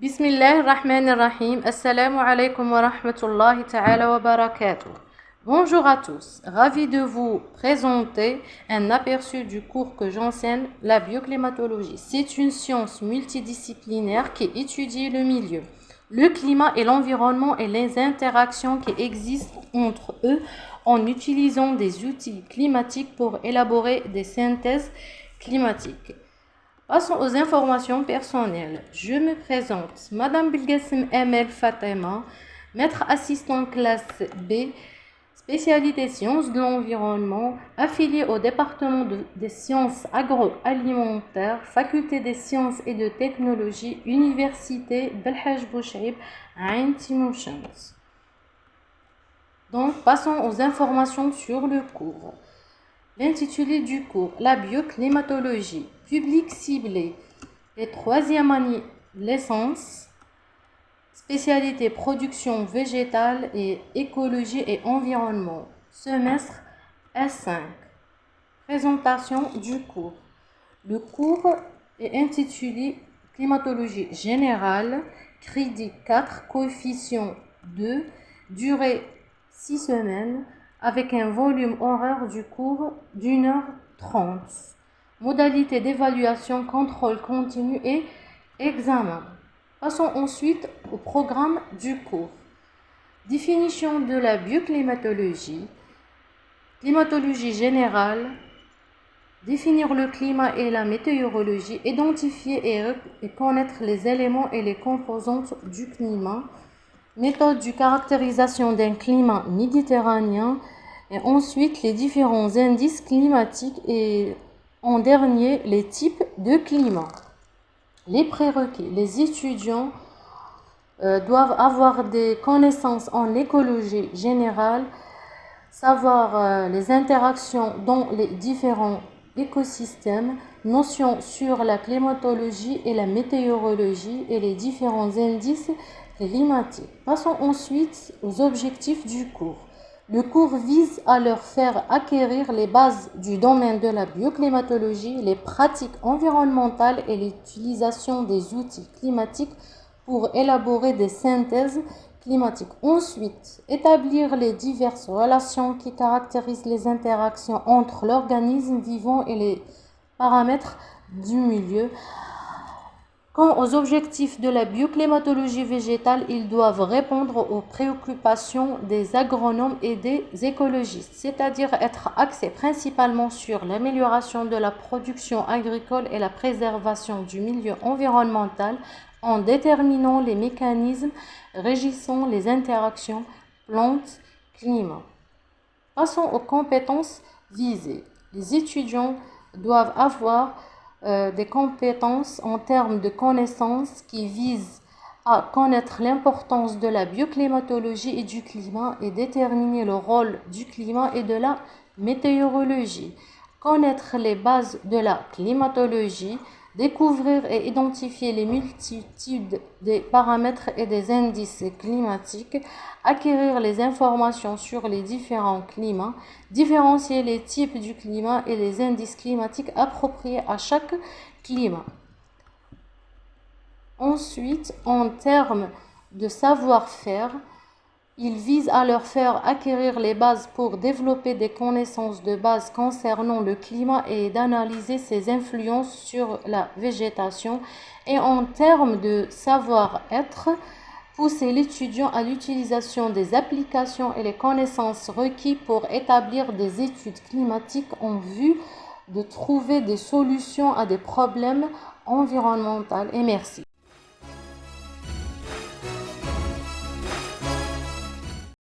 Bismillahirrahmanirrahim. Assalamu alaikum wa rahmatullahi ta'ala wa barakatuh. Bonjour à tous. Ravi de vous présenter un aperçu du cours que j'enseigne, la bioclimatologie. C'est une science multidisciplinaire qui étudie le milieu, le climat et l'environnement et les interactions qui existent entre eux en utilisant des outils climatiques pour élaborer des synthèses climatiques. Passons aux informations personnelles. Je me présente, Madame Bilgassem Emel Fatema, maître assistant classe B, spécialité sciences de l'environnement, affiliée au département des sciences agroalimentaires, faculté des sciences et de technologie, université Belhaj Bouchaib, Ain Timoshens. Donc, passons aux informations sur le cours. L'intitulé du cours, la bioclimatologie, public ciblé, les troisième année, l'essence, spécialité production végétale et écologie et environnement, semestre S5. Présentation du cours. Le cours est intitulé climatologie générale, crédit 4, coefficient 2, durée 6 semaines, avec un volume horaire du cours d'1h30. Modalité d'évaluation, contrôle continu et examen. Passons ensuite au programme du cours. Définition de la bioclimatologie, climatologie générale, définir le climat et la météorologie, identifier et connaître les éléments et les composantes du climat, méthode de caractérisation d'un climat méditerranéen, et ensuite les différents indices climatiques et en dernier les types de climat. Les prérequis. Les étudiants doivent avoir des connaissances en écologie générale, savoir les interactions dans les différents écosystèmes, notions sur la climatologie et la météorologie et les différents indices climatiques. Passons ensuite aux objectifs du cours. Le cours vise à leur faire acquérir les bases du domaine de la bioclimatologie, les pratiques environnementales et l'utilisation des outils climatiques pour élaborer des synthèses climatiques. Ensuite, établir les diverses relations qui caractérisent les interactions entre l'organisme vivant et les paramètres du milieu. Quant aux objectifs de la bioclimatologie végétale, ils doivent répondre aux préoccupations des agronomes et des écologistes, c'est-à-dire être axés principalement sur l'amélioration de la production agricole et la préservation du milieu environnemental en déterminant les mécanismes régissant les interactions plantes-climat. Passons aux compétences visées. Les étudiants doivent avoir des compétences en termes de connaissances qui visent à connaître l'importance de la bioclimatologie et du climat et déterminer le rôle du climat et de la météorologie. Connaître les bases de la climatologie, découvrir et identifier les multitudes des paramètres et des indices climatiques, acquérir les informations sur les différents climats, différencier les types du climat et les indices climatiques appropriés à chaque climat. Ensuite, en termes de savoir-faire, il vise à leur faire acquérir les bases pour développer des connaissances de base concernant le climat et d'analyser ses influences sur la végétation. Et en termes de savoir-être, pousser l'étudiant à l'utilisation des applications et les connaissances requises pour établir des études climatiques en vue de trouver des solutions à des problèmes environnementaux. Et merci.